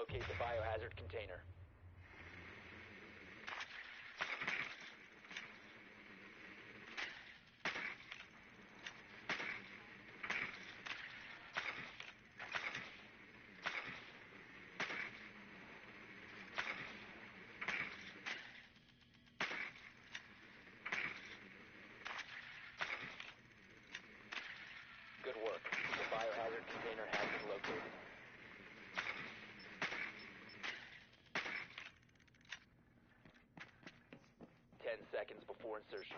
Locate the biohazard container. Good work. The biohazard container has been located. Seconds before insertion.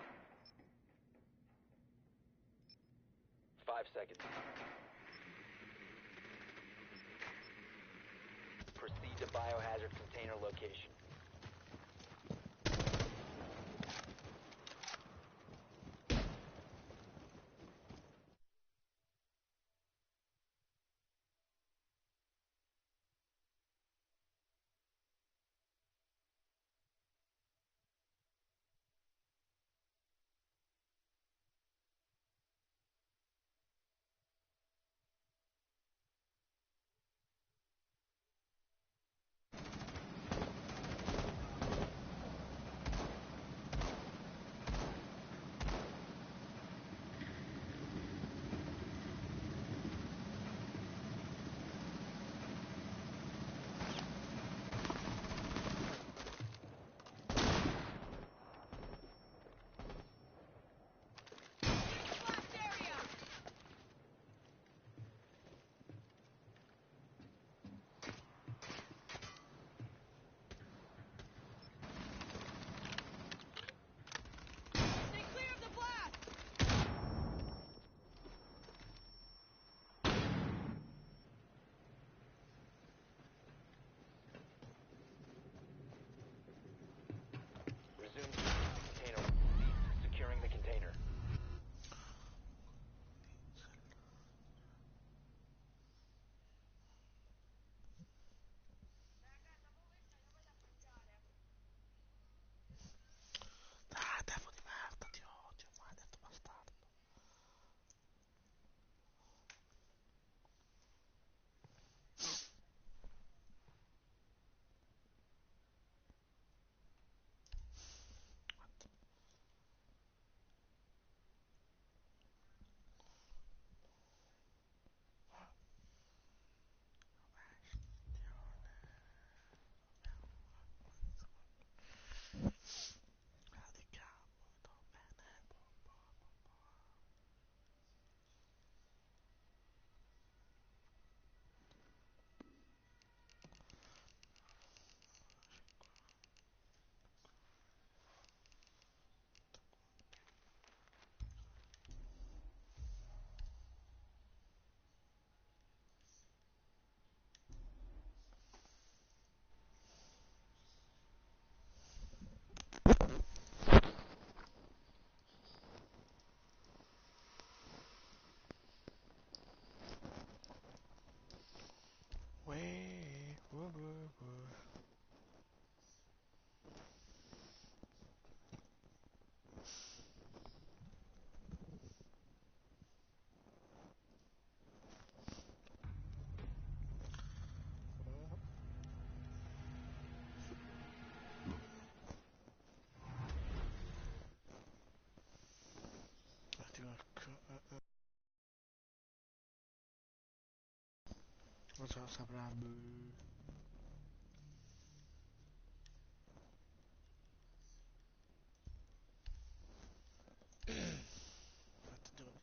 5 seconds. Proceed to biohazard container location. Resume container. Securing the container. Ah, devo di merda, ti odio, maledetto bastardo. Radichiamo, sto bene, non ce lo saprà. Attenzione.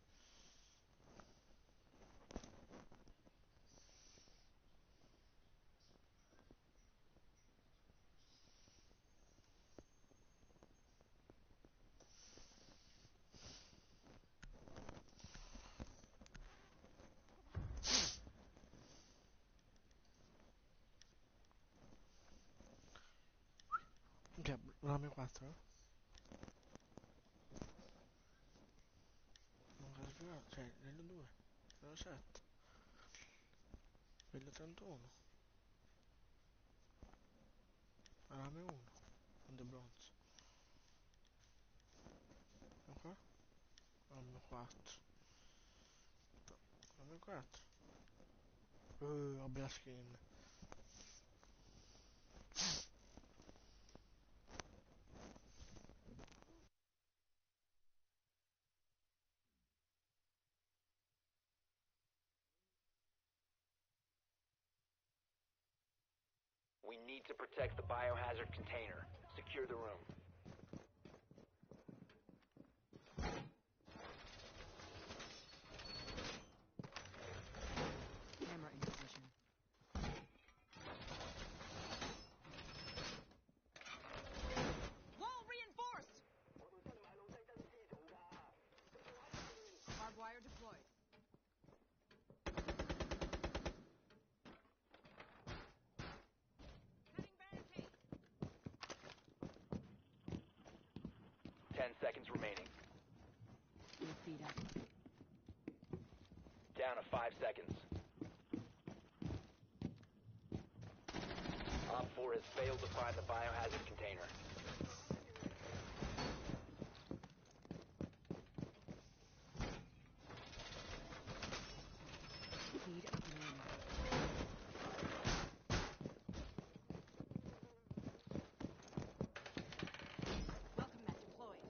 Ok, rame 4? Non caso più altro, cioè, livello 2, livello 7, livello 31, rame 1, on the bronze. E qua? Rame 4. Rame 4. Ho bella skin. We need to protect the biohazard container. Secure the room. Camera in position. Wall reinforced! Barbed wire deployed. Cutting barricade. 10 seconds remaining. Your feet up. Down to 5 seconds. Op 4 has failed to find the biohazard container. Speed of wind. Welcome mat deployed.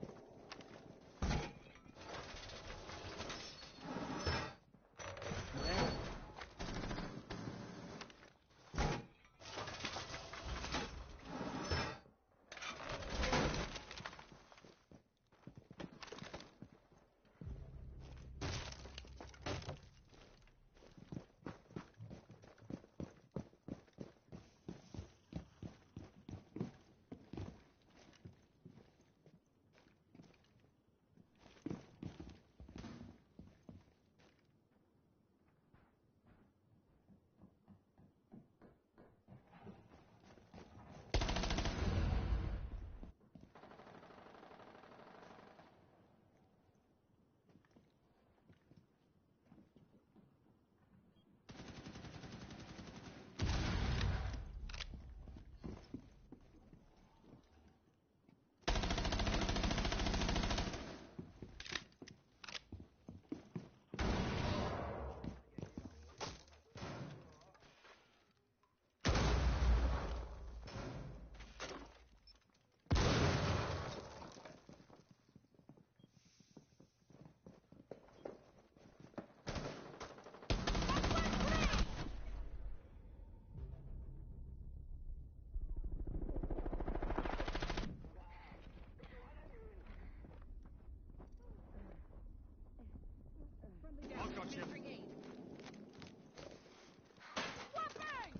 Friendly down. Administering aid. Swapping!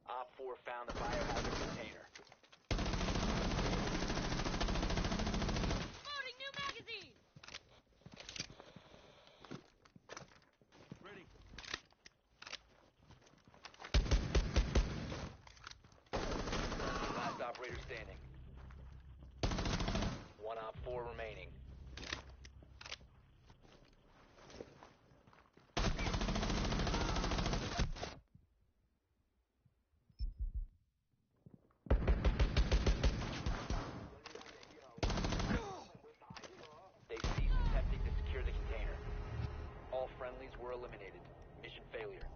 Op 4 found the biohazard container. Loading new magazine! Ready. Last operator standing. One Op 4 remaining. They've ceased attempting to secure the container. All friendlies were eliminated. Mission failure.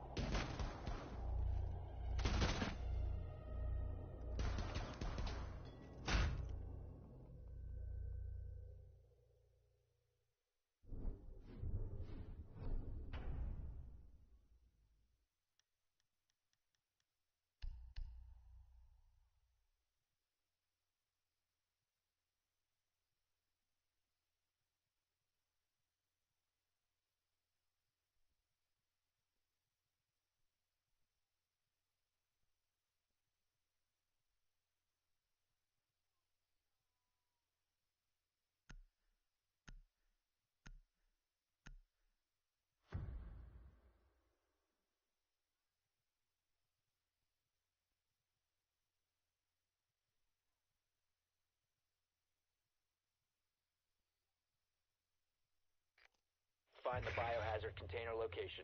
find the biohazard container location.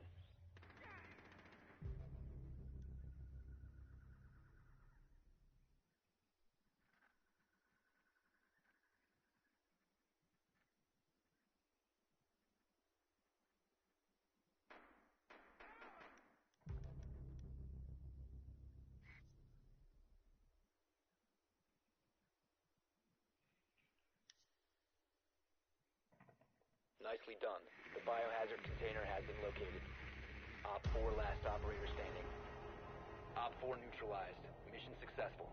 Nicely done. The biohazard container has been located. Op 4 last operator standing. Op 4 neutralized. Mission successful.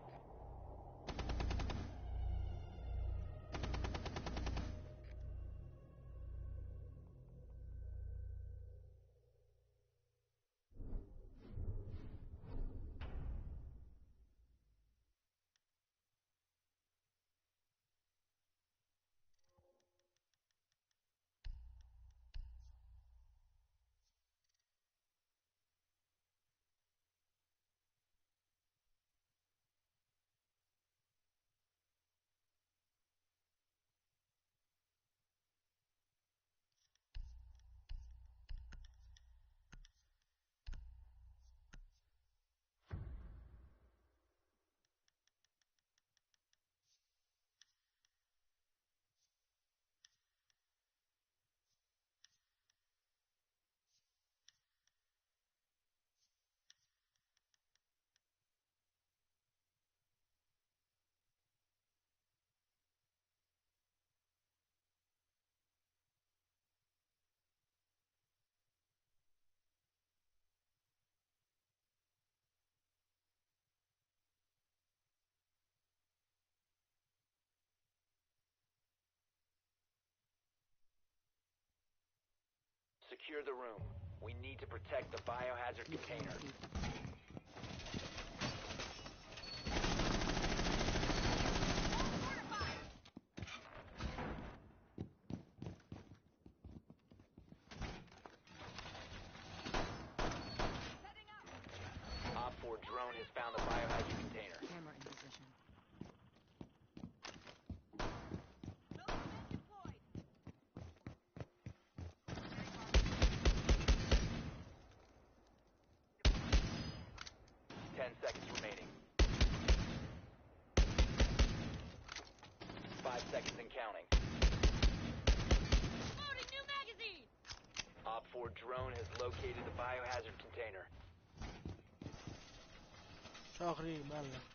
Secure the room. We need to protect the biohazard container. Op 4 drone has found the biohazard container. Camera in position. 10 seconds remaining. 5 seconds and counting. Loading new magazine! Op 4 drone has located the biohazard container. شاغرين بلا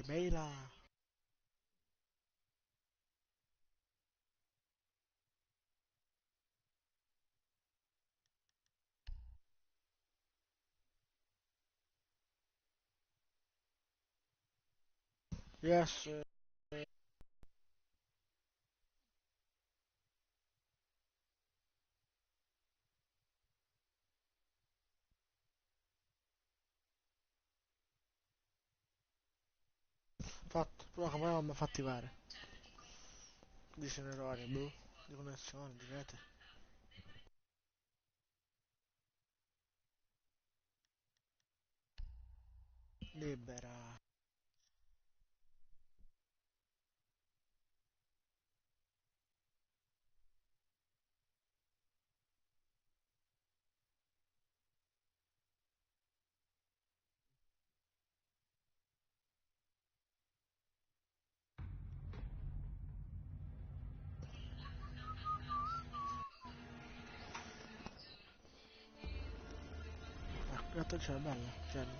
Bella. Yes. Fatto, però come non mi ha fatti fare? Dice un errore, boh, di connessione, di rete. Libera. Gatto c'è, bella, Jenny.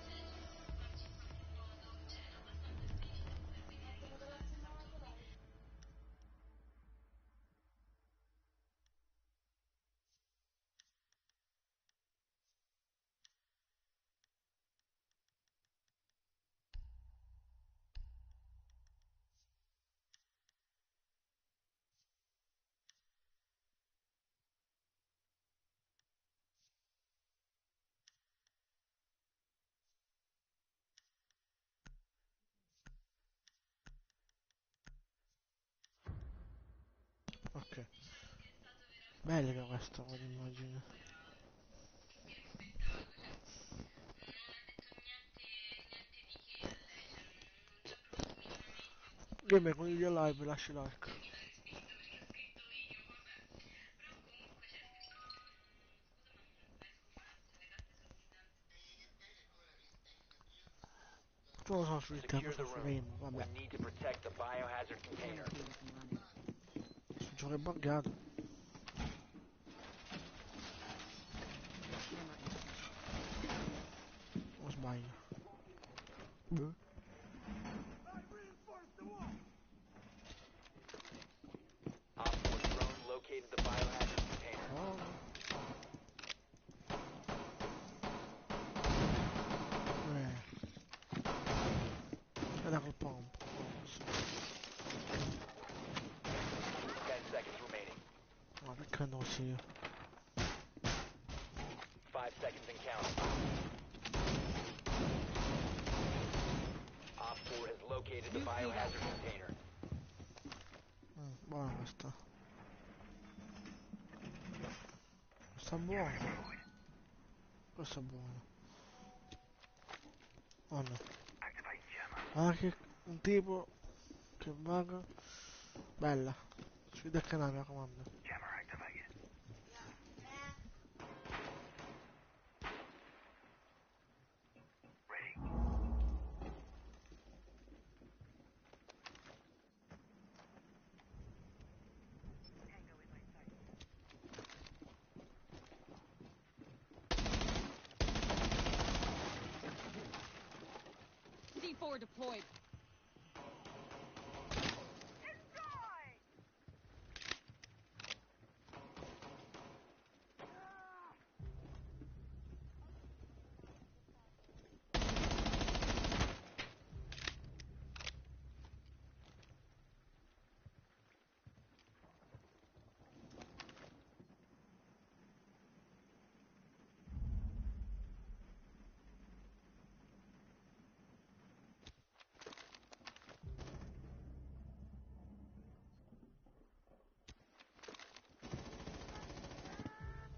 Ok. Bella questa come immagine. Gamer con il live, lasci like. Tu lo so su Secure the interno, su room. frame, We vabbè. need to protect the biohazard container. Sul gioco è buggato. O sbaglio. Boh. Op 4 drone located the biohazard container. Oh. Era col pompo. 10 seconds remaining. No, perché non si io? 5 seconds and counting. Op 4 has located the biohazard container. Buona questa. Questa è buona. Questa è buona. Oh no. Ah, che un tipo che vaga. Bella. Sfida il canale, mi raccomando. C4 deployed.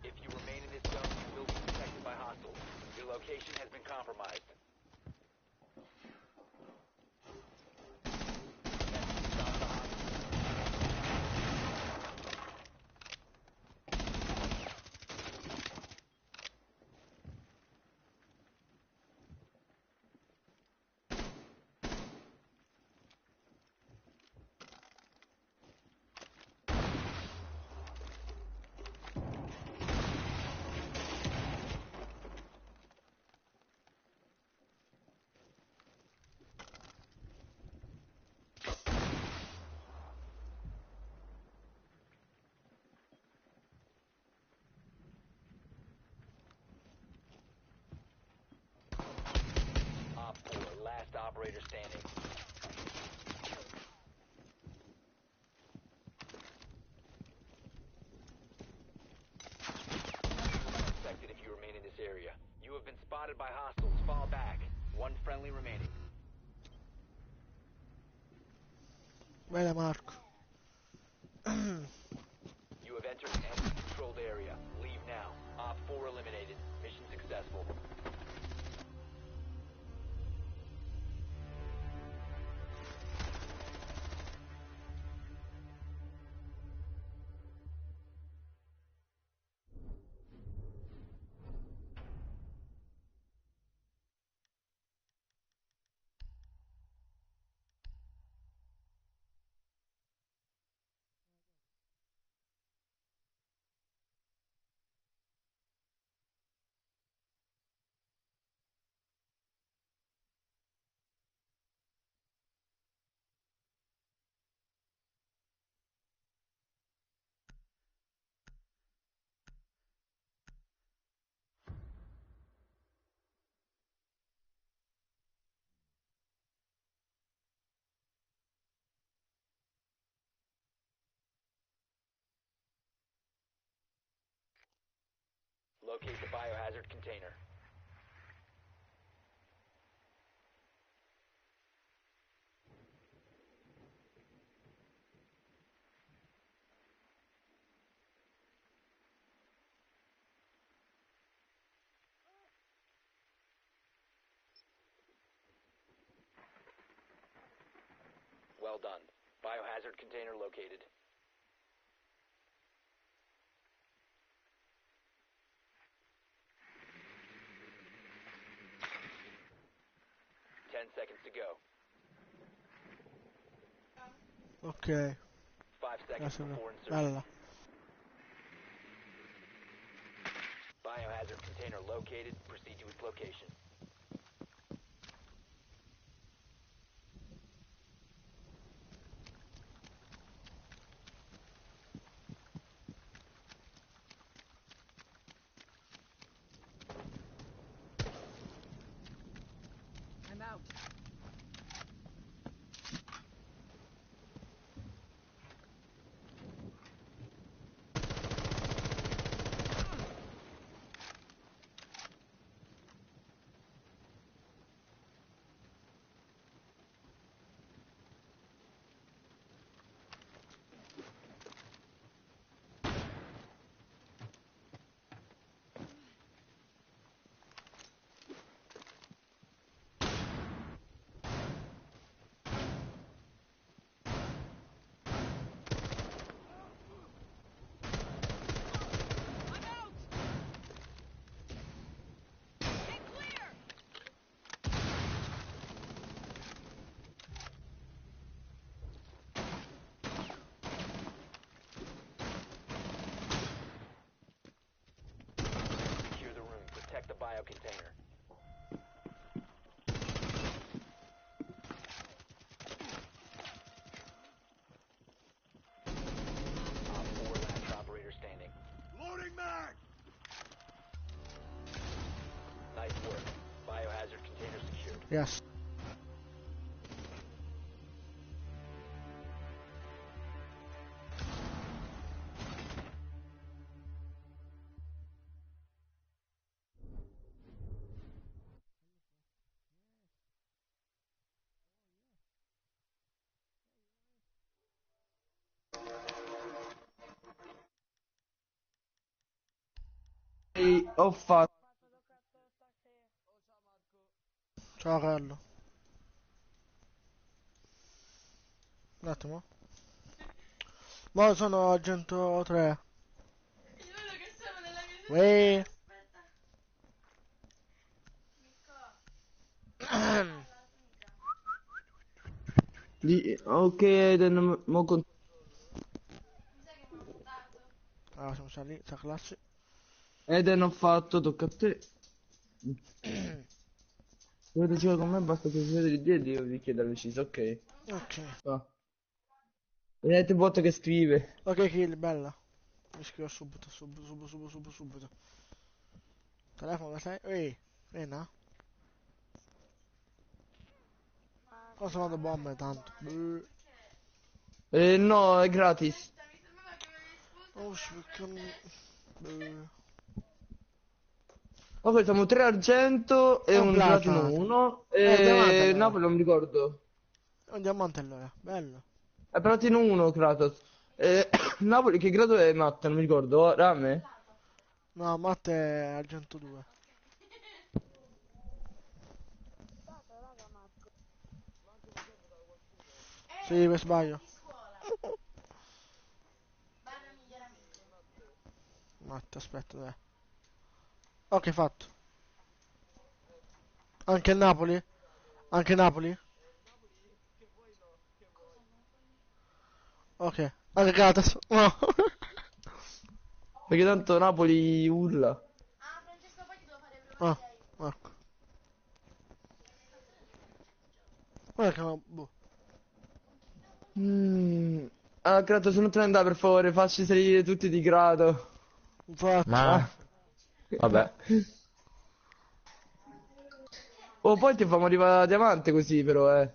If you remain in this zone, you will be detected by hostiles. Your location has been compromised. Stop the hostiles. operator standing. Affected if you remain in this area. You have been spotted by hostiles. Fall back. One friendly remaining. Bene Marco. You have entered an enemy-controlled area. Leave now. Op 4 eliminated. Mission successful. Locate the biohazard container. Well done. Biohazard container located. Ten seconds to go. Ok. 5 seconds Adesso before insertion. bella. Biohazard container located. Proceed to its location. I'm out. I'm out. Get clear. Secure the room. Protect the bio container. Op 4 last operator standing. Loading mag! Nice work. Biohazard container secured. Yes. Ho fatto. Ciao Carlo. Un attimo. Ma sono a 103. Quello che stavo nella mia Uè. Aspetta. Mica. Ok, Eden, Mi sa che mi ha mutato. Allora siamo stati lì, sta classe. Eden ho fatto, tocca a te. Dovete giocare con me, basta che si vede di Dio e io vi chiedo preciso, ok. Ok. Va. Vedete il bot che scrive. Ok kill, bella. Mi scrivo subito, subito. Telefono da sei. Ehi, Rena? Cosa vado bombe tanto? No, è gratis. Mi sembrava che avevi risposto. Oh, perché non... Ok, siamo 3 argento e È un un platino platino. 1. Diamante E allora. Napoli non mi ricordo. È un diamante allora, bello. È platino 1, Kratos. Napoli che grado è Matta? Non mi ricordo. Rame? No, Matte è argento 2. Sì, per sbaglio. Di scuola. Barra miglioramento. Matte, aspetta, dai. Ok, fatto. Anche il Napoli? Anche Napoli? Ok. Anche Gatas. No. Perché tanto Napoli urla. Ah, Francesco, poi ti devo fare Ah, provare lei. ecco. Guarda che no, boh. Ah, Kratos, non te ne andare per favore, facci salire tutti di grado. Infatti. Ah. Ma vabbè. Oh, poi ti famo arrivare a diamante così, però, eh.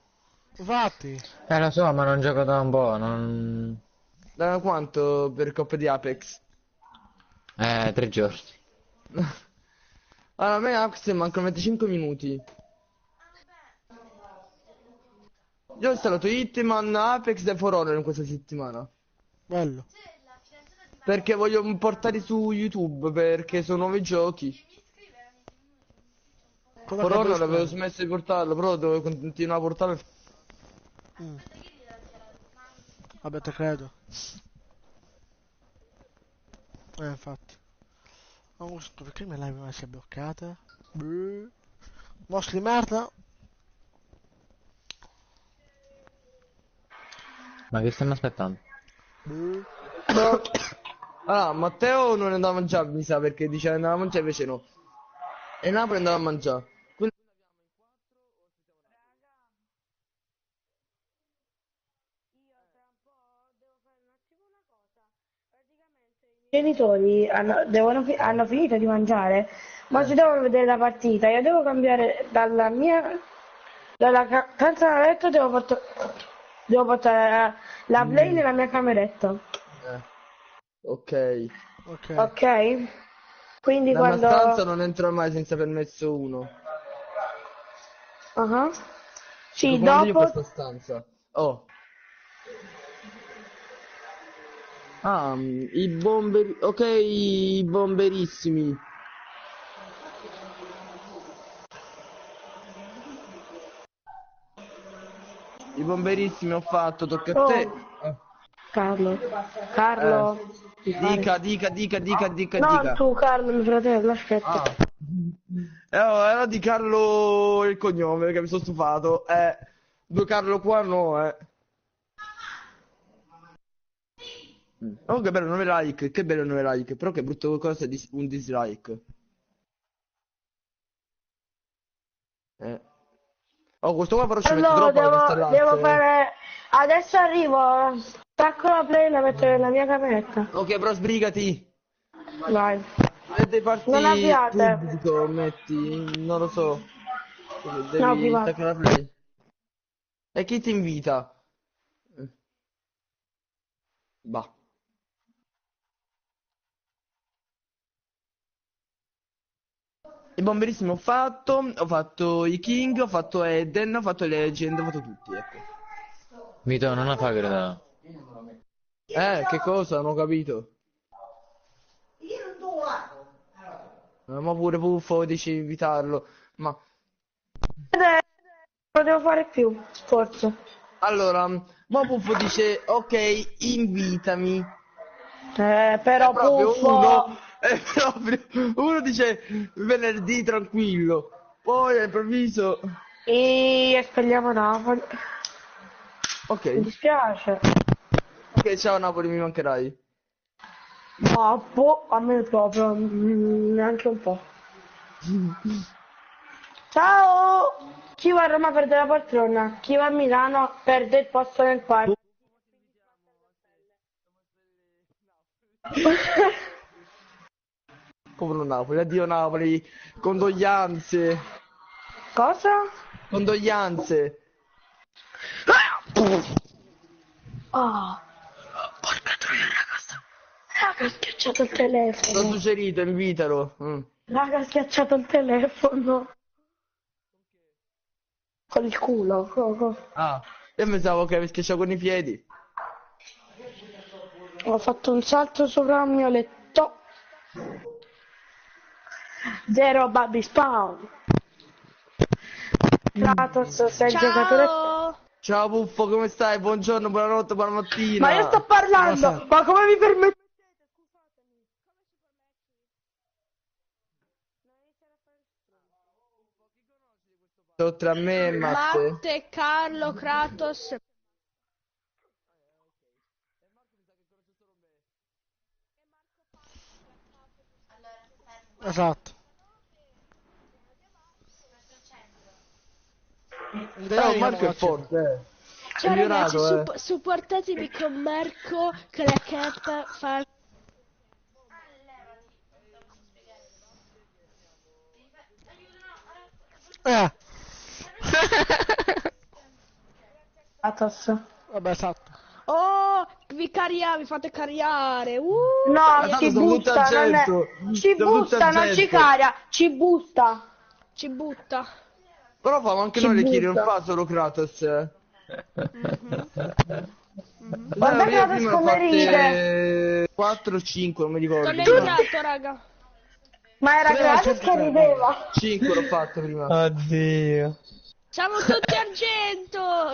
Infatti. Lo so, ma non gioco da un po', non... Da quanto per Coppa di Apex? 3 giorni. Allora, a me Apex mancano 25 minuti. Io ho installato Hitman, Apex e For Honor in questa settimana. Bello. C'è la fidanzata di Perché voglio portarli su YouTube, perché sono nuovi giochi. mi scrive. Cosa For cambia di Honor avevo squadra? smesso di portarlo, però devo continuare a portarlo. Mm. Aspetta, che gli dà dichiarato? Vabbè, te credo. Infatti. Augusto, perché me l'hai messa bloccata? Mostri merda? Ma che stiamo aspettando? Allora, Matteo non andava a mangiare, mi sa, perché diceva andava a mangiare, invece no. E Napoli andava a mangiare. Quindi... I genitori hanno finito di mangiare, ma si devono vedere la partita. Io devo cambiare stanza da letto, devo portare la play nella mia cameretta. Ok. Ok. Ok? Quindi Nella mia quando... stanza non entro mai senza permesso 1. Ah, Dico, sì, comando io dopo... questa stanza. Oh. Ah, i bomber... Ok, i bomberissimi. I bomberissimi ho fatto, tocca a te. Oh, Carlo. Carlo. mi pare. Dica. No, tu Carlo, mio fratello, aspetta. Ah. Era di Carlo il cognome, che mi sono stufato. Due Carlo qua no, Oh, che bello 9 like, che bello 9 like, però che brutto cosa è un dislike. Oh, questo qua però ci mette Carlo, troppo ad devo installarsi. fare... Adesso arrivo. Stacco la play e la metto nella mia cameretta. Ok, però sbrigati. Vai. E dei parti Non abbiate. pubblico, metti, non lo so. No, Devi privato. staccare la play. E chi ti invita? Bah. I bomberissimi ho fatto i King, ho fatto Eden, ho fatto Legend, ho fatto tutti, ecco. Vito, non la fa gridare. Che cosa? Non ho capito. Ma pure Puffo dici invitarlo. Ma Non devo fare più, forse. allora, ma Puffo dice ok, invitami. È Però proprio uno, Puffo... è proprio uno dice venerdì tranquillo. Poi all'improvviso. E spelliamo Napoli. Ok, Mi dispiace. ok, ciao Napoli, mi mancherai. Ma a me proprio, neanche un po'. Ciao! Chi va a Roma perde la poltrona, chi va a Milano perde il posto nel parco. Povero Napoli, addio Napoli, condoglianze, Cosa? condoglianze. Oh, Porca troia, ragazza. raga, ha schiacciato il L'ho telefono. suggerito, invitalo. Raga, ha schiacciato il telefono. Con il culo. Ah, io pensavo che avevi schiacciato con i piedi. Ho fatto un salto sopra il mio letto. Zero baby spawn. Kratos, sei il giocatore. Ciao! Ciao Puffo, come stai? Buongiorno, buonanotte, buona mattina. Ma io sto parlando, Buonasera. ma come mi permettete? Oltre a me, Matte. Matte, Carlo, Kratos. Esatto. Però Marco è forte, È Ciao ragazzi, migliorato, supportatemi con Marco che la K fa... Eh. Kratos. Vabbè, esatto. Oh, vi fate cariare. No, tanto ci sono tutto busta, non è... argento. Ci Sono tutto busta, non ci argento. caria, ci busta. Ci butta. Però famo anche Ci noi le kill, non butta. fa solo Kratos. Guarda Io Kratos prima ne ho come ride. fatte 4 o 5, non mi ricordo. Non è entrato, raga. Ma era Però Kratos che rideva. 5 l'ho fatto prima. Oddio. Siamo tutti argento.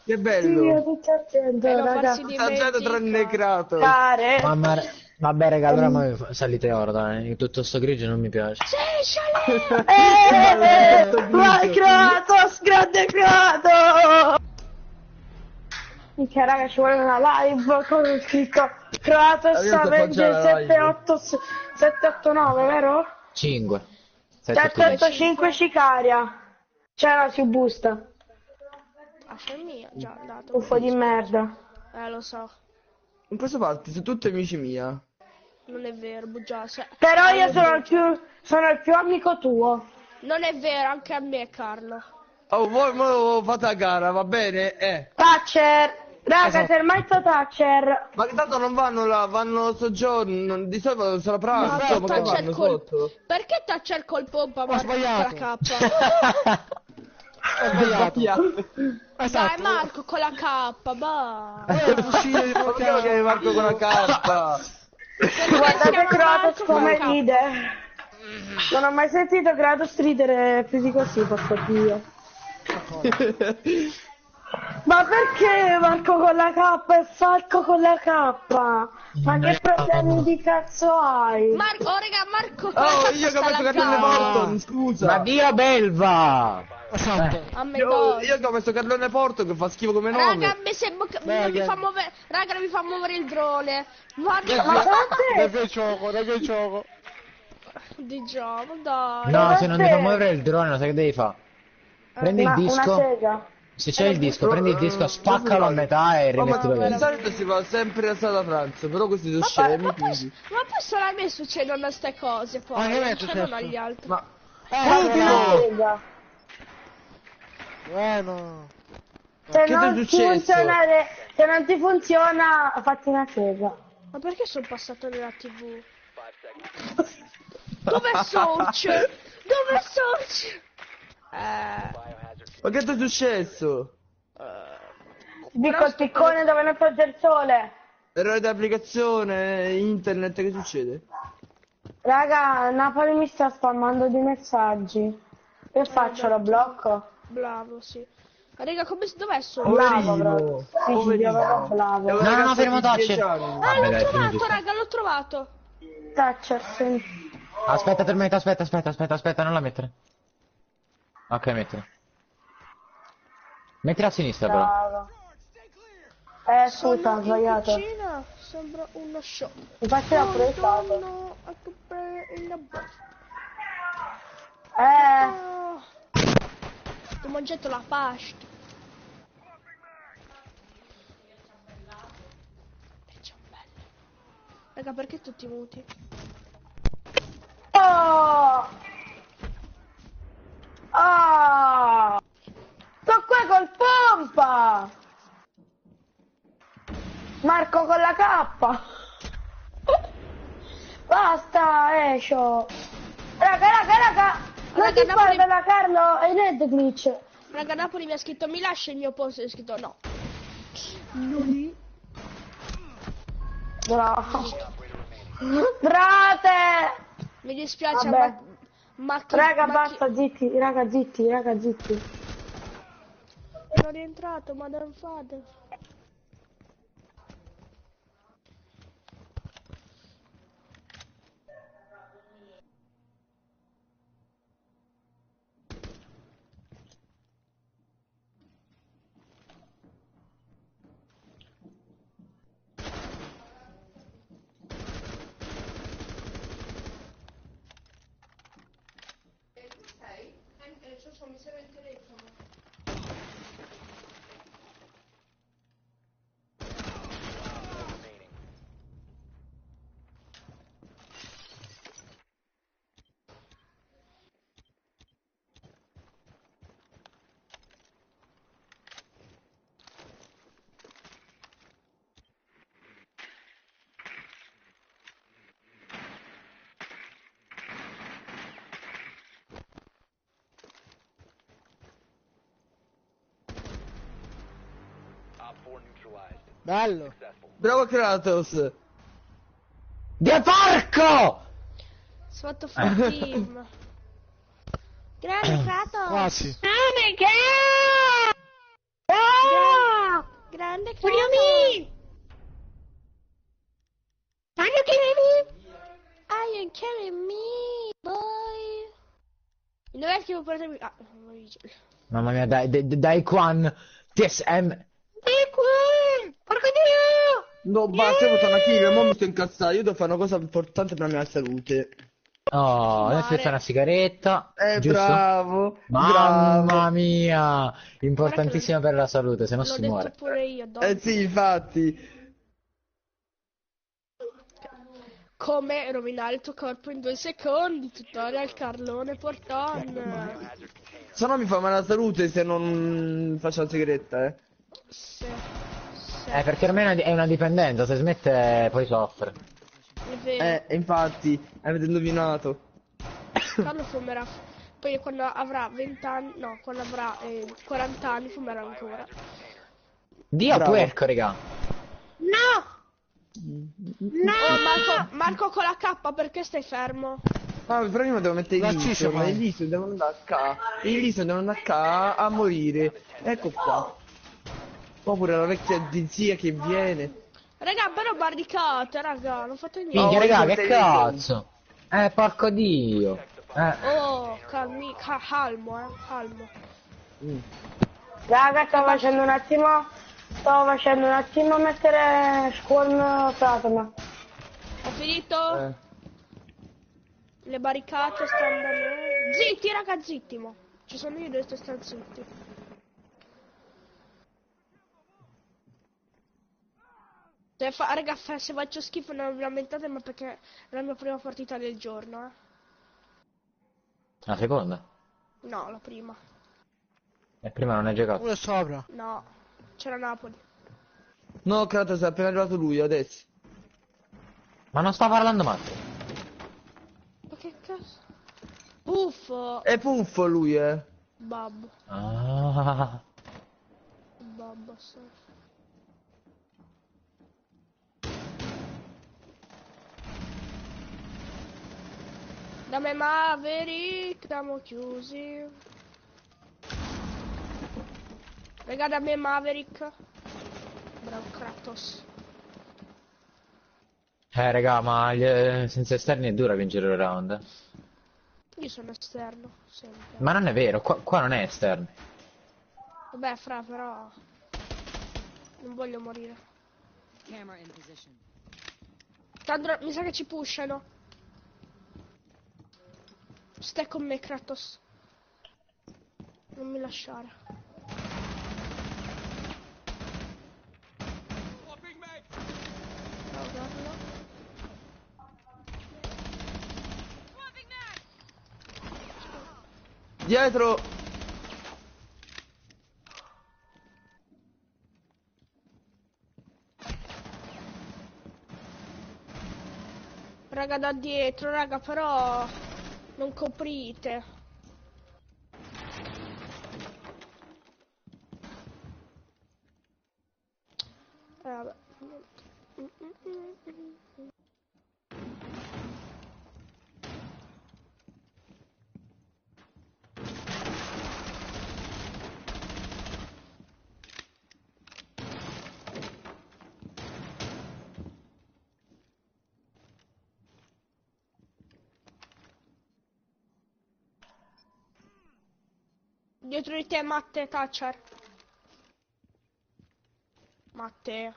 Che Io bello. tutti attento, non raga. farsi Mangiato tranne Kratos. Care. Vabbè, raga, allora ma salite ora, dai. Tutto sto grigio non mi piace. Vai Kratos, grande Kratos. Minchia raga, ci vuole una live con scritto Kratos Io sto Avenger facendo la live. 789, vero? 5. 785 Sicaria. C'è la su busta. Ah, c'è mia, già andato. Buffo di merda. Lo so. In questa parte sono tutti amici mia. Non è vero, bugia. Però io sono il più amico tuo. Non è vero, anche a me, Carlo. Oh, voi mo fate la gara, va bene? Thatcher. Raga, Esatto. sei mai stato Thatcher? Ma che tanto non vanno là, vanno soggiorno, di solito sono pranzo, Perché ma che Thatcher vanno col... sotto? Perché Thatcher col pompa ma sbagliato. con la K? Ho sbagliato. Dai Esatto. Marco con la K, bah. Uscire di Ma perché che Marco con la K? Guardate Kratos come Marco. ride. Non ho mai sentito Kratos ridere più di così, porco Dio. Ma perché Marco con la K e Falco con la K? Ma che problemi di cazzo hai? Marco, oh raga, Marco con Oh, la io che ho sta messo Carlone laggando. Porto, scusa. Ma Dio belva! Esatto. A me Io, no. io che ho messo Carlone Porto che fa schifo come nome. Raga, mi sembra che non mi fa muovere. Raga, non mi fa muovere il drone. Guarda, Ma Da te? che gioco? di gioco, dai. No, se non ti fa te? muovere il drone, lo sai che devi fare? Prendi il Una disco, sega. se c'è il disco, prendi il disco, spaccalo a metà e Ma rimettilo di dentro. solito si va sempre a sala pranzo, però questi sono Ma scemi, poi quindi. solo a me succedono queste cose poi. Ma che Non metto, succedono certo. agli altri. Ma Prendi una no. sega. Bueno. Se Che non ti è ti successo? se non ti funziona, fatti una sega. Ma perché sono passato nella TV? Dov'è Source? Dov'è Source? che ti è successo? Ti dico il piccone dove non togge il sole. Errore di applicazione, internet, che succede? Raga, Napoli mi sta spammando di messaggi. Che faccio? Lo blocco? Bravo, sì. Ma raga, dov'è Source? Bravo, bravo. Sì, ci Poverino. dico bravo. È un No, no, ragazzo fermo, di 10 Thatcher. anni. Ah, l'ho dai, trovato, finito. raga, l'ho trovato. Thatcher, sì. Aspetta, termina, aspetta, non la mettere. Ok, mettila. Mettila a sinistra però. Bravo. Scusa, ho in sbagliato. cucina, sembra uno show. Infatti l'ho apprezzato. Torno a comprare la borsa. Eh, Ho mangiato la pasta. Che ciambello. Raga, perché tutti muti? oh! Oh! Sto qua col pompa! Marco con la K! Basta, escio! Raga! Non Raga, ti Napoli- parla da Carlo e Ned glitch! Raga, Napoli mi ha scritto mi lascia il mio posto, e ho scritto no. Bravo! Frate! Mi dispiace, Vabbè. Raga, ma basta, zitti, raga, zitti. sono rientrato, Madame Father. Mi serve il telefono. Remaining. Op 4 neutralized. Bello. Successful. Bravo Kratos. Dio porco! Sotto full team. Grande Kratos. Quasi. Grande Kratos. Are you kidding me, boy? Dov'è che devo portarmi? Ah, Mamma mia, dai Quan. TSM. Dai Quan! Porco Dio! No, basta, io ho avuto una kill, mo mi sto incazzando. Io devo fare una cosa importante per la mia salute. Oh, adesso Mare. fai una sigaretta. Giusto? Bravo. Mamma Bravo. mia! Importantissima per la salute, se no l'ho si detto muore. pure io, Sì, infatti. Come rovinare il tuo corpo in 2 secondi. Tutorial Carlone Porton. Biohazard container. Se no mi fa male la salute se non faccio la sigaretta, Sì. Perché ormai è una dipendenza, se smette poi soffre. È vero. Infatti, avete indovinato. Carlo fumerà. Poi quando avrà 20 anni. No, quando avrà 40 anni fumerà ancora. Dio Bravo. puerco, raga. No! Oh, Marco con la K, perché stai fermo? Ah, prima devo mettere La il ciccia, listo, ma vai. il listo devono andare a ca. Il listo devono andare a ca a morire. Ecco qua. Oppure la vecchia zia che viene. Raga, però barricate, raga, non fate niente. Minchia, Oh, raga, io che sei- cazzo? Porco Dio. Oh, calmo, calmo. Raga, stavo facendo un attimo a mettere Squall Plasma. Ho finito? Le barricate stanno da me. Zitti, raga, zitti, mo. Ci sono io, dovete stare zitti. Raga, se faccio schifo non vi lamentate, ma perché è la mia prima partita del giorno, La seconda? No, la prima. E prima non hai giocato. Uno è sopra. No, c'era Napoli. No, Kratos è appena arrivato lui adesso. Ma non sta parlando Matteo. Ma che cazzo? Uffo. È puffo lui, Babbo. Ah. Babbo, sì. Da me Maverick, siamo chiusi. Raga, da me Maverick. Bravo Kratos. Raga, ma senza esterni è dura vincere il round. Io sono esterno, sempre. Ma non è vero, qua non è esterni. Vabbè, fra, però... Non voglio morire. Sandro, mi sa che ci pushano. Stai con me, Kratos. Non mi lasciare. Ciao, Carlo. Dietro! Raga, da dietro, raga, però non coprite. Vabbè. Dietro di te, Matte, Thatcher. Matte.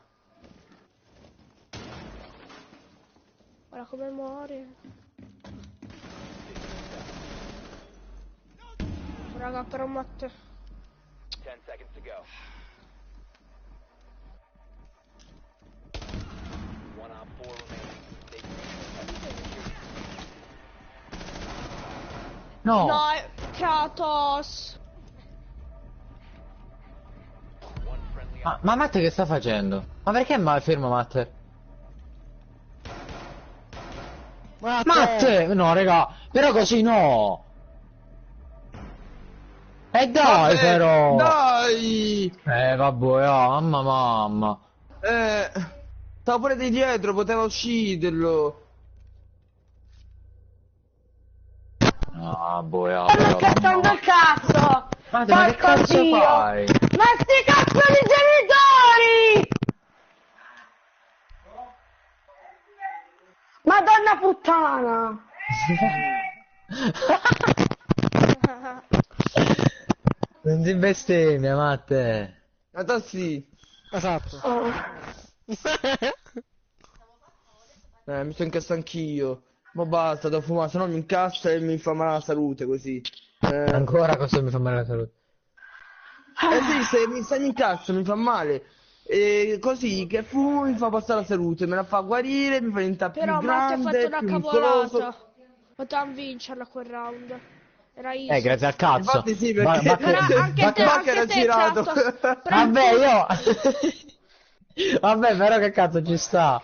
Guarda come muore. Raga, però Matte. 10 seconds to go. One op 4 remaining. No! No, Kratos. One friendly Ma Matte che sta facendo? Ma perché è fermo Matte? Matte! No, raga, però così no! E dai, Vabbè, però! dai! Vabbè, mamma. Stavo pure di dietro, poteva ucciderlo. Ah, boia, Stanno però... scattando il cazzo! Matte, ma che Porco cazzo Dio! fai? Ma sti cazzo di genitori! Madonna puttana! Non ti bestemmia, Matte. Ma sì. Esatto. Oh. Mi sto incassando anch'io. Ma basta, devo fumare, se no mi incassa e mi fa male la salute così. Ancora cosa mi fa male la salute? Sì, se mi incassa mi fa male. E così che fumo mi fa passare la salute, me la fa guarire, mi fa diventare più Però Matte ha fatto grande, una più muscoloso. cavolata. Potevamo vincerla quel round. Era easy. Grazie al cazzo. Infatti sì, perché Però anche te, Bacca era anche te, girato. Kratos. Vabbè, Vabbè, però che cazzo ci sta?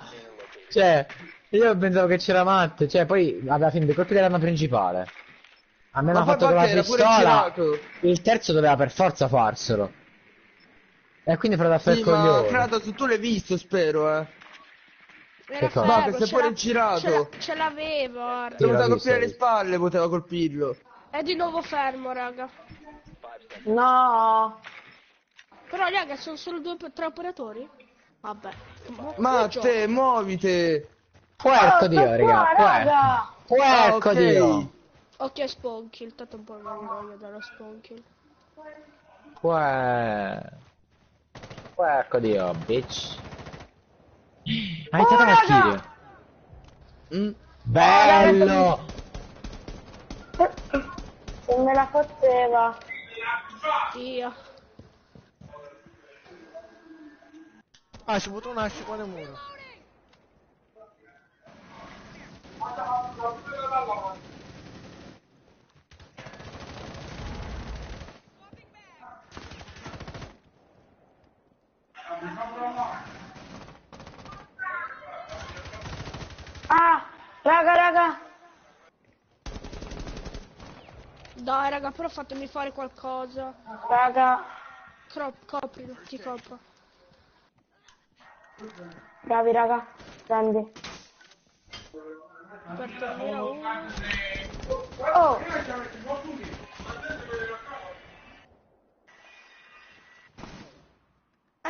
Cioè, io pensavo che c'era Matte, cioè, poi alla fine dei colpi dell'arma principale. A me mi Ma ha poi fatto con la Bacca era pure pistola, girato. il terzo doveva per forza farselo. E quindi farò da fare Sì, il ma coglione. Kratos tu l'hai visto, spero, Era Che cosa? Ma fermo, che se pure girato. ce l'avevo, guarda. Sì, l'ho Poteva visto, colpire l'ho le visto. spalle, poteva colpirlo. È di nuovo fermo, raga. 5 seconds. No! Però, raga, sono solo tre operatori? Vabbè. Ma te, muovite. Puerco Oh, Dio, sto raga, qua, raga! puerco ok. Dio. Occhio a Spawnkill, tanto un po' non voglio dallo Spawnkill. Puerco Dio, bitch. Hai iniziato a kill. Mm. Bello! Se me la faceva. Dio. Ah, ci butto un ascio qua nel muro. Ah! Raga! Dai, raga, però fatemi fare qualcosa. Raga! Coprilo, ti copro. Bravi, raga! Prendi. Aperto il mira uno. Oh!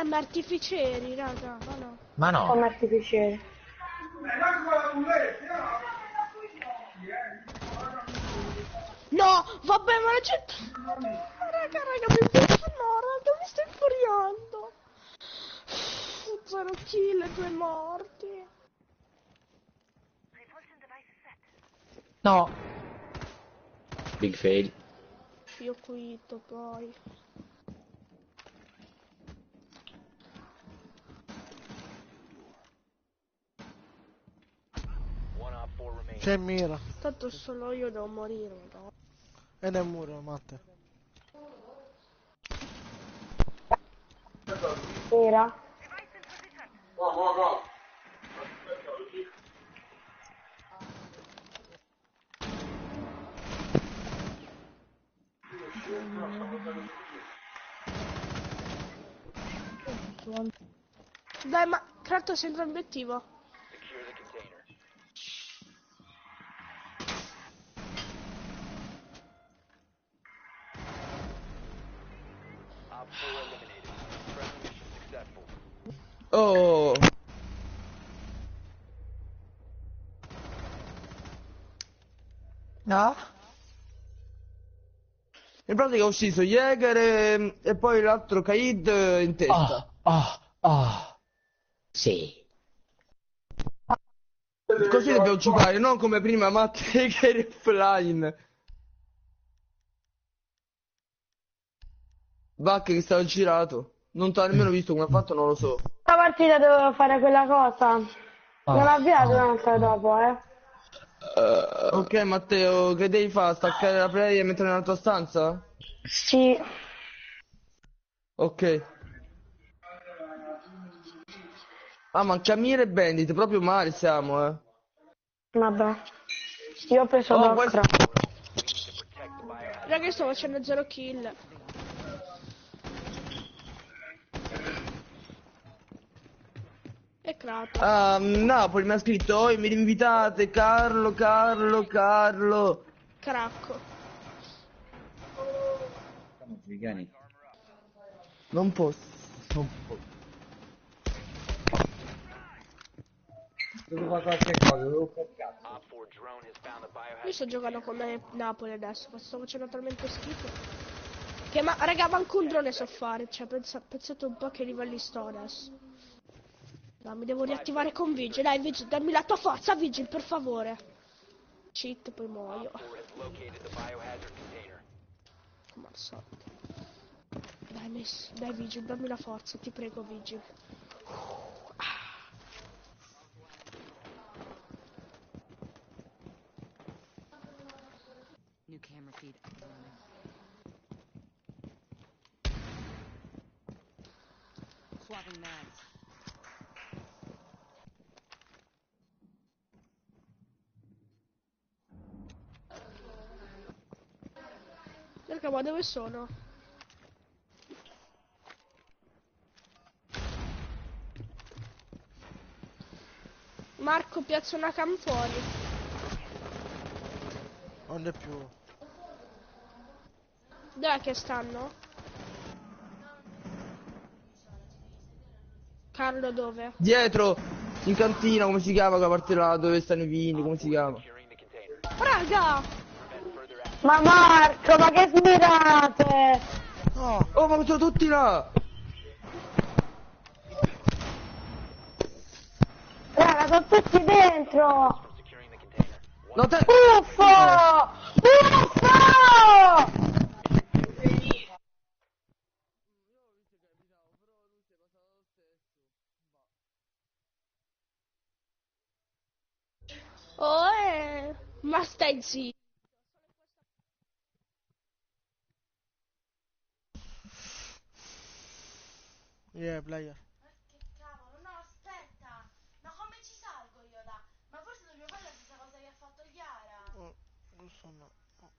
Ma artificieri, raga, ma no. Ma no. Come artificiere. No, vabbè, ma la gente... Raga, mi no, raga, mi sto infuriando. 0 kill, 2 morti. No. Big fail. Io quitto poi. One op 4 remaining. C'è mira. Tanto solo io devo morire, no? E nel muro, Matte. Era? Dai, ma Kratos entra in obiettivo. Secure the container. Op 4 eliminated. Friendly mission successful. Oh. No? In pratica ho ucciso Jäger e poi l'altro Kaid in testa. Sì. Così dobbiamo giocare, non come prima Matt Jäger offline. Vacche che stava girato. Non t'ho nemmeno visto come ha fatto, non lo so. La partita dovevo fare quella cosa. Non avviato un'altra dopo, eh. Ok Matteo, che devi fare? Staccare la play e mettere nella tua stanza? Sì. Ok. Ah, manca Mira e Bandit, proprio male siamo, eh. Vabbè. Io ho preso Oh, l'ocra. We need to protect the biohazard. Raga, io sto facendo 0 kill. E Kratos. Ah, Napoli mi ha scritto, oh, mi invitate, Carlo. Cracco. Non posso. Op 4 drone has found the Io biohazard. sto giocando con Napoli adesso, ma sto facendo talmente schifo. Che ma raga, manco un drone so fare, cioè pensate un po' che livelli sto adesso. No, mi devo riattivare con Vigil, dai Vigil, dammi la tua forza Vigil, per favore. Cheat, poi muoio. Op 4 has located the biohazard container. Come al solito. Dai Vigil, dammi la forza, ti prego Vigil. New camera feed running. Swapping mags. Perché ma dove sono? Marco, piazza una cam fuori. Non è più. Dov'è che stanno? Carlo dove? Dietro, in cantina, come si chiama quella parte là dove stanno i vini, come si chiama? Securing the container. Raga! Prevent further action. Ma Marco, ma che smirate! No! Oh, ma sono tutti là! Raga, sono tutti dentro! From securing the container. No, te... Uffo! Uffo! Oh, ma stai zitto. Yeah, player. Che cavolo, no, aspetta. Ma come ci salgo io da? Ma forse dobbiamo fare la stessa cosa che ha fatto Chiara. Oh, non so, no. Oh,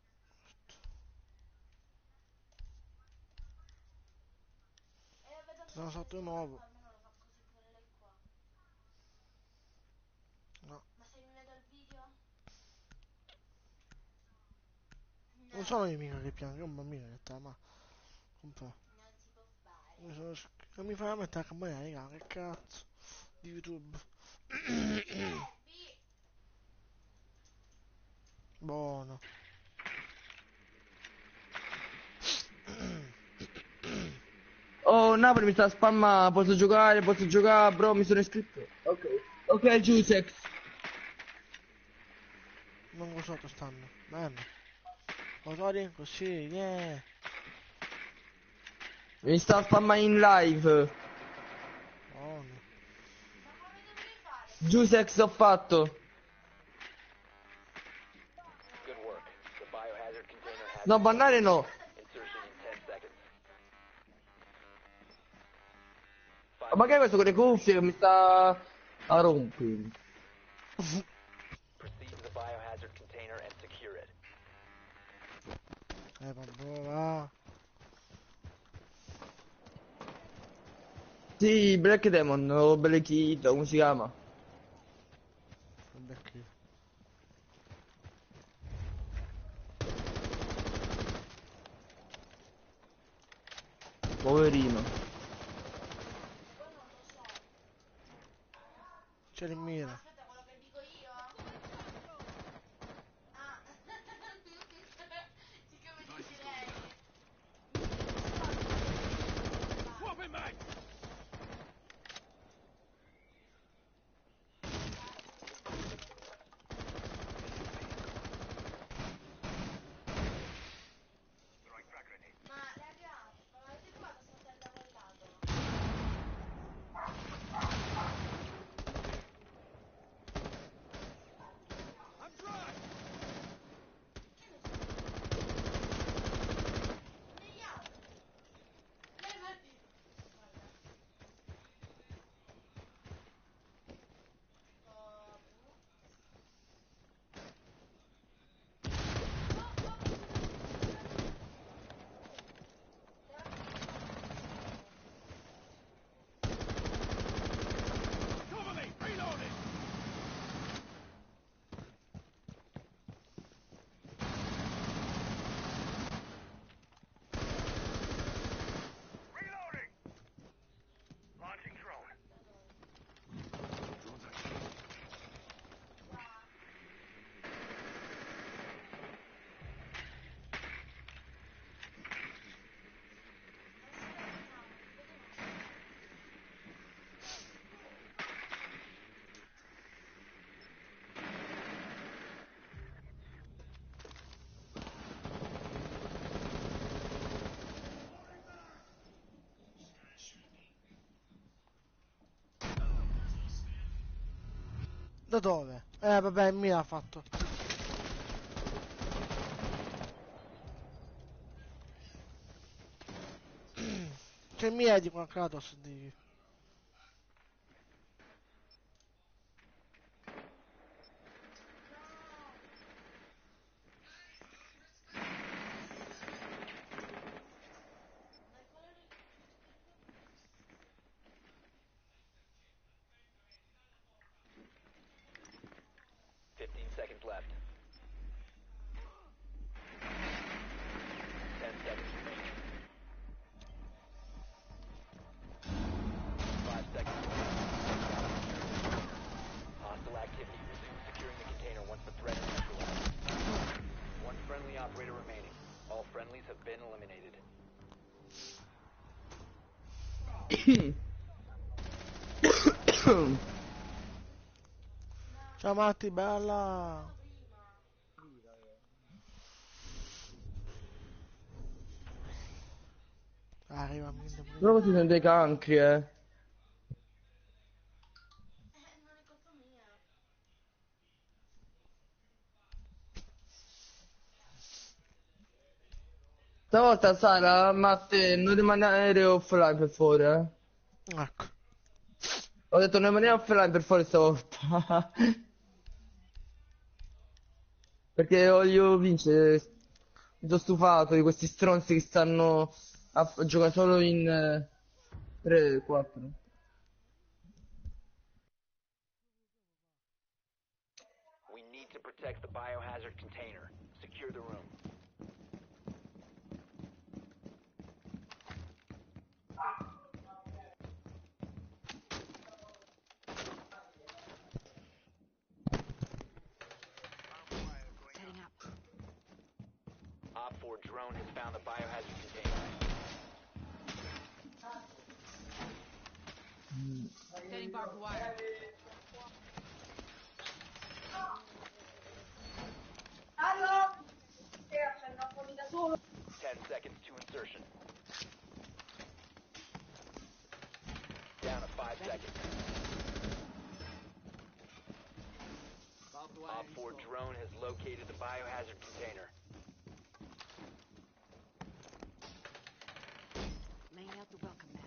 E vabbè, tanto sono non sotto si di può nuovo. fare, almeno lo fa così pure lei qua. No. Ma se mi vedo il video? Non sono io mica che piango, è un bambino in realtà, ma... Un po'. Non si può fare. Non mi fai mettere a cambiare, raga, che cazzo. Di YouTube. Servi! Buono. Oh, Napoli mi sta spammando, posso giocare, bro, mi sono iscritto. Ok. Ok, Giuseppe. Non lo so, stanno. Bene. Motori così, yeah. Mi sta spammando in live. Buono. Ma come dovrei fare? Giuseppe ho fatto. Good work. The biohazard container has No, been bannare no. insertion in 10 seconds. Ma magari questo con le cuffie che mi sta a rompere. Proceed to the biohazard container and secure it. Vabbè, va. Sì, Black Demon o Black Kid, come si chiama? Vabbè, che- Poverino. C'è in mira. Aspetta, quello che dico io? Ah. Siccome dici lei. Ma raga, ma avete provato a saltare da quel lato? Negli altri. Levati. Guarda. Da dove? Vabbè, mi ha fatto. C'è mia di qua Kratos di... Seconds left. 10 seconds remaining. 5 seconds left. Hostile activity. Resume securing the container once the threat is neutralized. One friendly operator remaining. All friendlies have been eliminated. Ciao Matti, bella! Arriva, Però si sente i cancri, Non è colpa mia. Stavolta Sara, Matte, non rimanere offline per favore, Ecco. Ho detto non rimanere offline per favore stavolta. Perché voglio vincere. Mi sono stufato di questi stronzi che stanno a giocare solo in 3, 4. We need to protect the biohazard container. Secure the room. Setting up. Op 4 drone has found the biohazard container. Setting barbed wire. Allora, c'è una fuori da solo. 10 seconds to insertion. Down to 5 seconds. Op 4 drone has located the biohazard container. Laying out the welcome mat.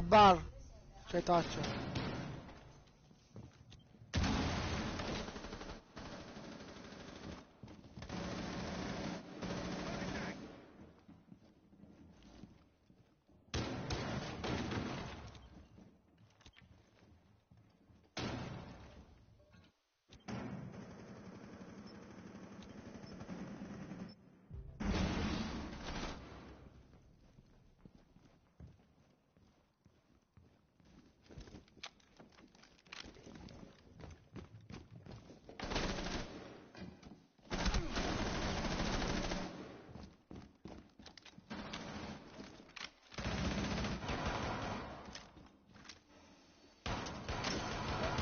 bar. C'è taccia.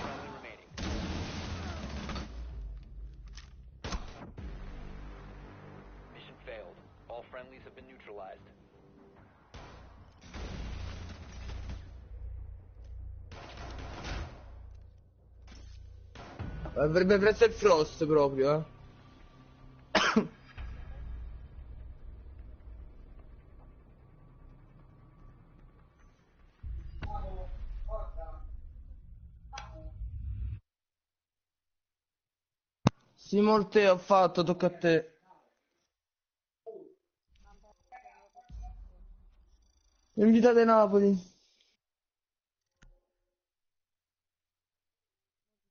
Friendly remaining. Mission failed. All friendlies have been neutralized. Avrebbe preso il frost proprio, eh. Sì, molte ho fatto, tocca a te. Invitate Napoli.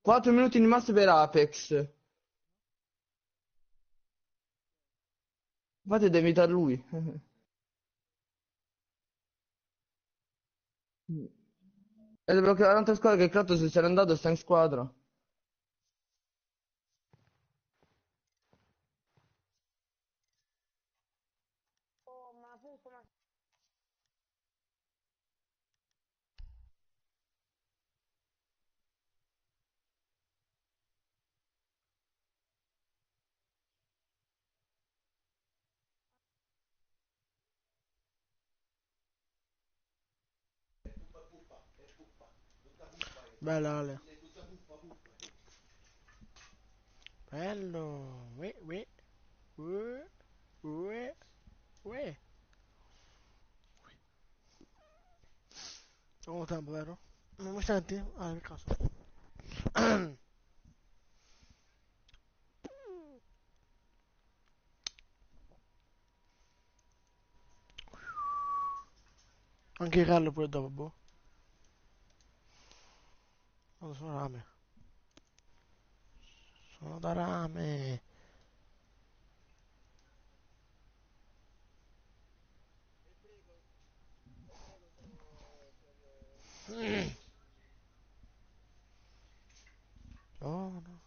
4 minuti rimasti per Apex. Infatti devi invitare lui. E perché un'altra squadra che Kratos se n'è andato e sta in squadra. Bella Ale. Bello. Ue, ue, ue, ue, ue. Oh, tempo, vero? Non mi senti? Ah, che caso. Anche Carlo pure dopo, boh. Non sono rame. Sono da rame. Oh no.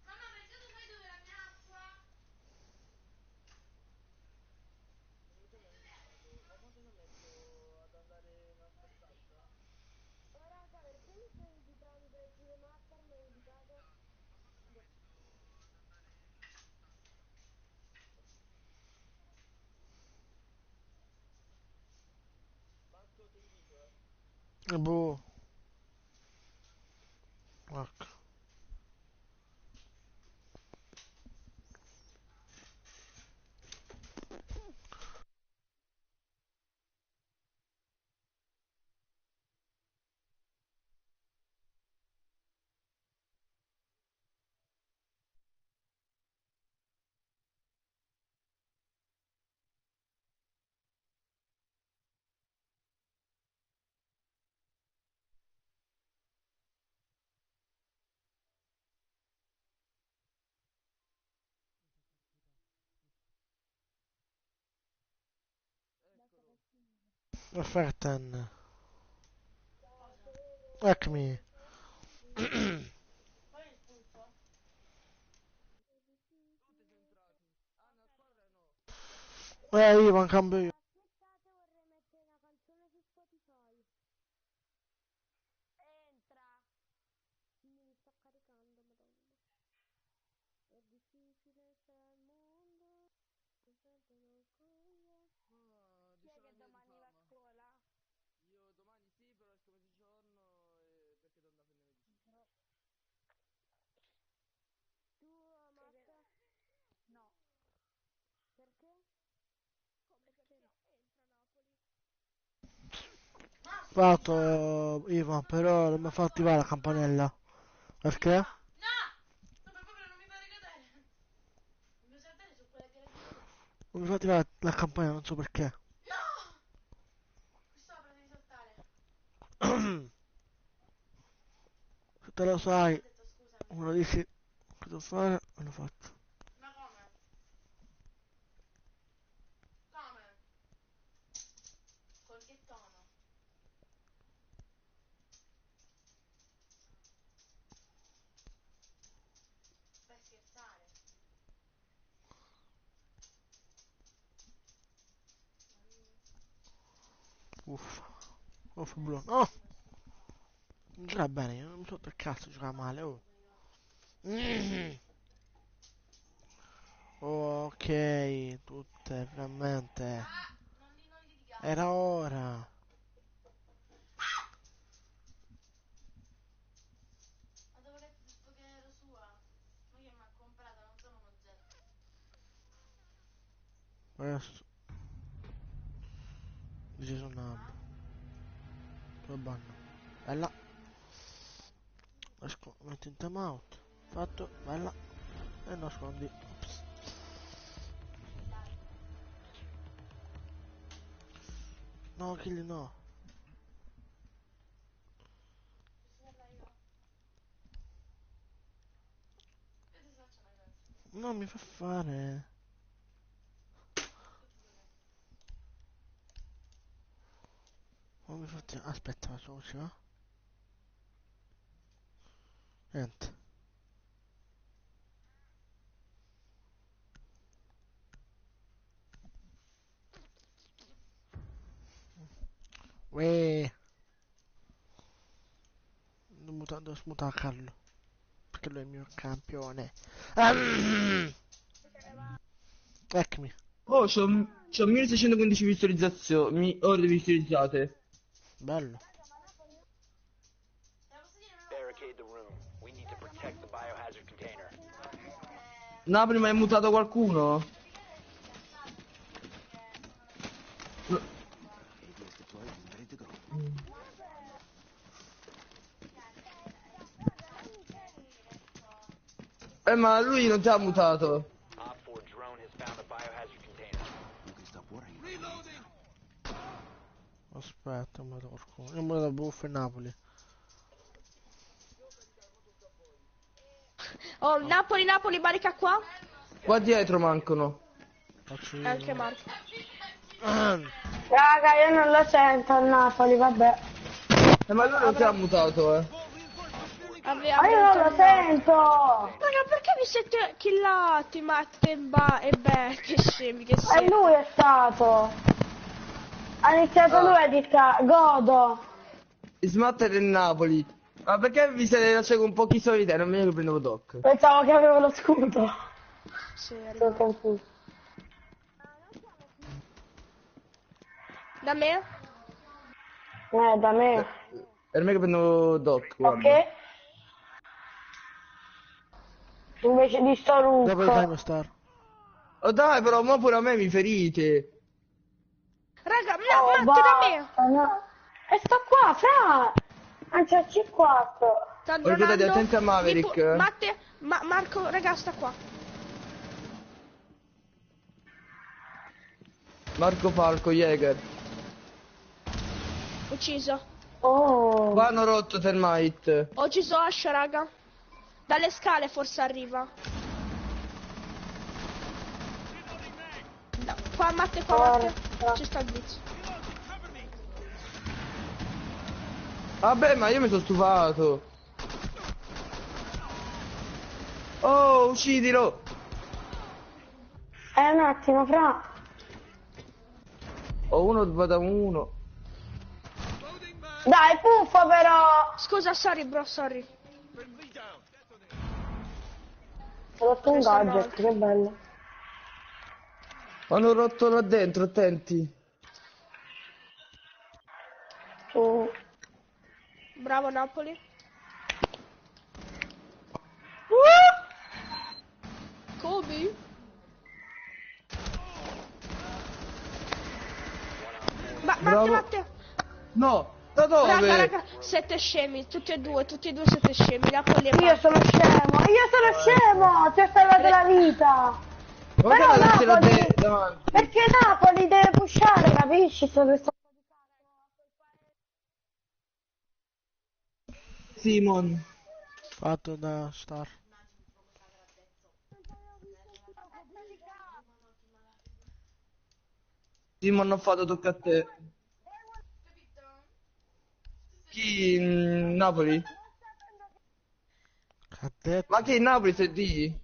Mamma, perché tu sai dove è la mia acqua? Boh. Ecco. Perfetto. Eccomi. Poi è espulso? Io van cambio io. Io domani sì, però esco mezzogiorno perché devo andare a prendere medicina. Tu, Marta? No. Perché? Come perché entra Napoli? Fatto Ivan, però non mi fa attivare la campanella. Perché? No! No, per favore non mi fare cadere. Il mio cervello su quella che era di prima. Non mi fa attivare la campanella, non so perché. No! Qui sopra devi saltare. Se te lo sai, Ho detto scusami. me lo dici cosa fare, me lo faccio. Ma come? Come? Con che tono? Fai scherzare. Uff. Uff, blu. Oh! Non gioca bene, io non so per cazzo gioca male, oh. Mm. Ok, tutte, finalmente. Non litigare. Era ora. Ma dopo che ti detto che ero sua? Ma che mi ha comprato, non sono un oggetto. Adesso. Dici su una. Dove banno? Bella. Esco, metto in time out. Fatto, bella. E nascondi. Ops. No, kill no. Posso farla io? Io ti faccio una cosa. Non mi fa fare. Non mi fa. Aspetta, faccio così, va? Niente. Uè. Devo smutare Carlo. Perché lui è il mio campione. Eccomi. Oh, c'ho 1615 visualizzazioni, ore visualizzate. Bello. Te la posso dire una cosa? Barricade the room. We need to protect the biohazard container. Napoli, ma hai mutato qualcuno? No. Ma lui non ti ha mutato. Op 4 drone has found the biohazard container. Aspetta, ho mandato qualcuno. Io ho mandato buffo in Napoli. Oh, Napoli, barica qua. Qua dietro mancano. Faccio E anche io. Marco. Raga, io non lo sento a Napoli, vabbè. Ma lui non ti ha mutato, eh. Ma io non lo sento! Raga, perché vi siete killati, Matte e Beh, che scemi che E siete. lui è stato! Ha iniziato lui a dire godo! Smatter e Napoli. Ma perché vi siete lasciati con pochi soldi te? Non mi che prendevo doc. Pensavo che avevo lo scudo. Sì, Sono confuso. da me? Da me. Per me che prendevo doc, guarda. Ok? Invece di sto Dopo il Rook. time star. Oh dai, però, ma pure a me mi ferite. Raga, Oh, Matte da me. basta, no. E sto qua, fra! Anzi, al C4. Sta Oh, ricordate, dronando. attenti a Maverick. Matte, Marco, raga, sta qua. Marco Falco, Jäger. Ucciso. Oh. Qua hanno rotto Termite. Ho ucciso Ash, raga. Dalle scale forse arriva. No, qua Matte, Matte. Ci sta il blitz. Vabbè, ma io mi sono stufato. Oh, uccidilo. Un attimo, fra. Ho uno, vado a uno. Dai, puffa però! Scusa, sorry bro, sorry. Ho fatto un gadget, che bello. Hanno rotto là dentro, attenti. Bravo Napoli. Kobe? Bravo. Matte. No, da dove? Raga, siete scemi, tutti e due siete scemi. Napoli e Io sono scemo, ti ho salvato la vita. Ma Però perché non ce l'ha Napoli, davanti? perché Napoli deve pushare, capisci? Simon. Fatto da Star. Simon ha fatto tocca a te. Chi? Napoli? Che ha detto? Ma chi in Napoli sei di?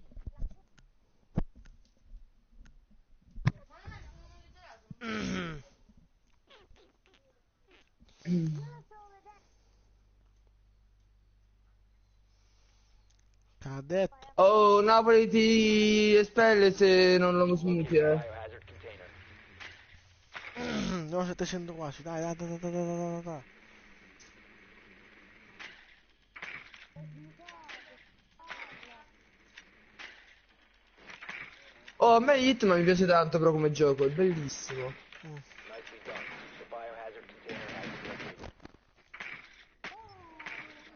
Che ha detto? Oh, Napoli ti espelle se non lo smuti, Biohazard container. No, 700 quasi, dai, dai, dai, dai, dai, dai, dai, dai. Oh, a me Hitman mi piace tanto però come gioco, è bellissimo. Nicely done. The biohazard container has been located.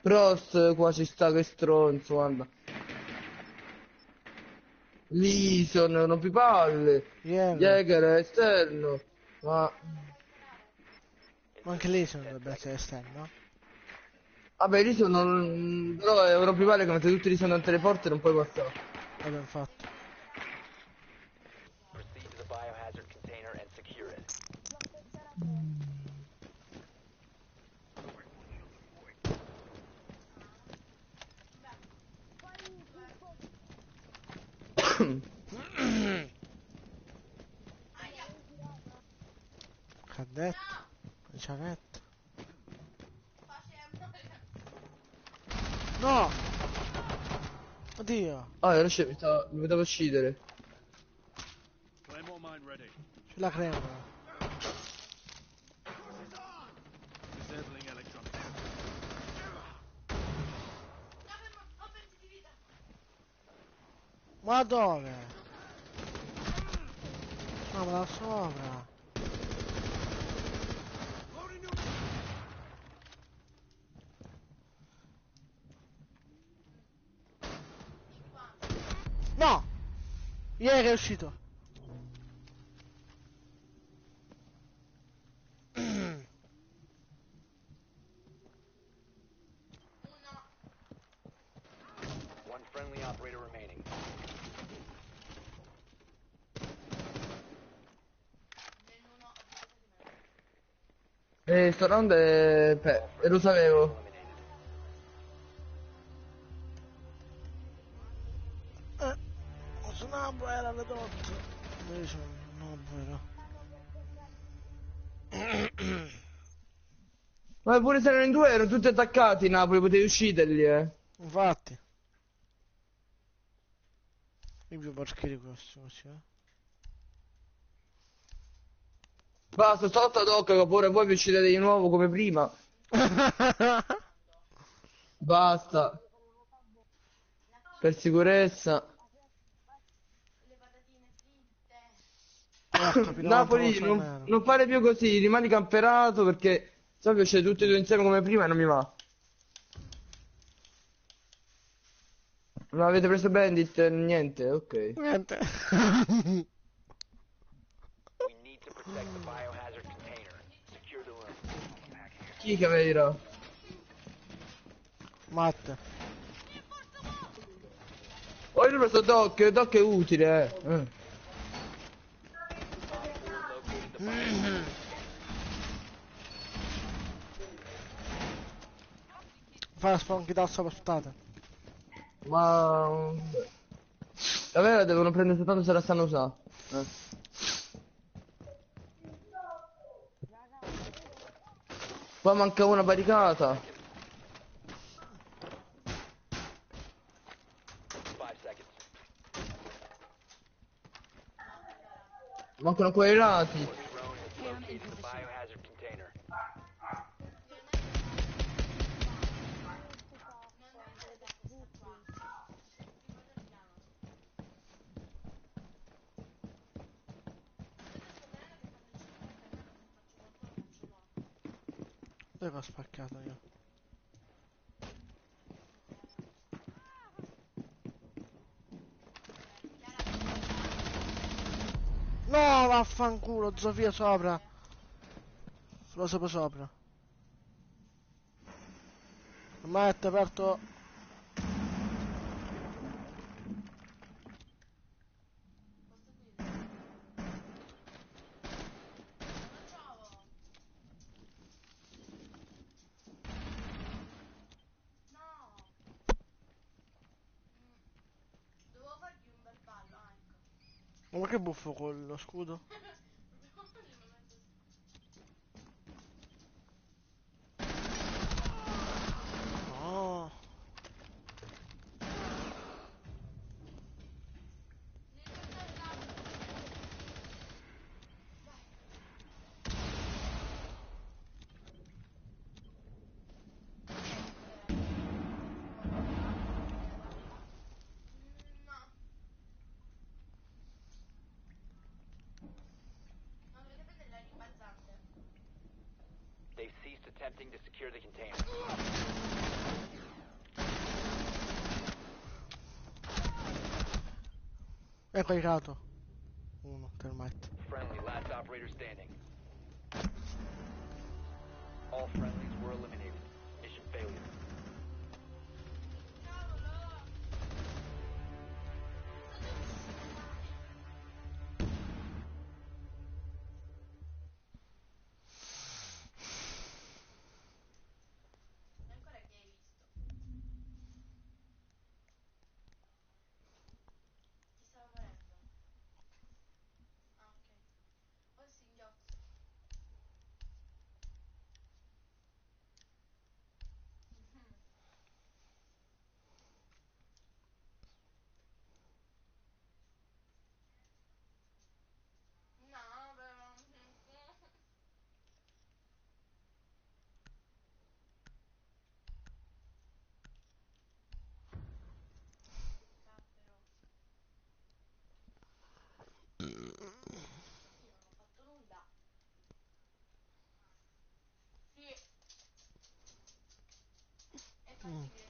Prost, qua ci sta che stronzo, guarda. Lison, non pi palle. Jäger. Jäger è esterno. Ma... Ma anche lì se non dovrebbe essere esterno. Vabbè, Lison non... Però è un rompipale che mentre tutti sono davanti alle porte non puoi passare. L'abbiamo fatto. Proceed to the biohazard container and secure it. Che ha detto? Non ci ha detto. No! Oddio! Ah, ero scemo, mi vedevo uccidere. Ce la crema. Ma dove? No, ma da sopra. No! Ieri è uscito. One friendly operator remaining. Sto round è... e lo sapevo. Sono era le 8. Invece no, vero. Ma pure se erano in due erano tutti attaccati Napoli, potevi ucciderli, Infatti. Io più porcheria questo così, Basta, sotto ad hoc che pure voi vi uccidete di nuovo come prima. Basta. Per sicurezza. Napoli, non fare più così, rimani camperato perché so che c'è tutti e due insieme come prima e non mi va. Non avete preso Bandit? Niente, ok. Niente. We need to protect the biohazard container. Secure the room. Chi che aveva? Matte. Oh, io ho preso Doc, Doc è utile, Located the biohazard. Fai la spawn da sopra, aspettate. Ma... La vera devono prendere soltanto se la sanno usare. Qua manca una barricata. 5 seconds. Mancano quei lati. Drone has located the biohazard container. Dove che ho spaccato io? No, vaffanculo, Zofia sopra. Lo sopra sopra. Ormai è aperto. Posso dire? Non lo trovo. No. Dovevo fargli un bel ballo, ecco. Ma che buffo con lo scudo? Dobbiamo fargli un momento. No. No. Non dovete prendere la rimbalzante. They've ceased attempting to secure the container. È caricato. Uno, termite. Friendly, last operator standing. All friendlies were eliminated. Mission failure. Cavolo! E ancora che hai visto? Ti stava morendo. Ah, ok. Poi singhiozzo. No, però. Cappero. Io non ho fatto nulla. Sì. E infatti mi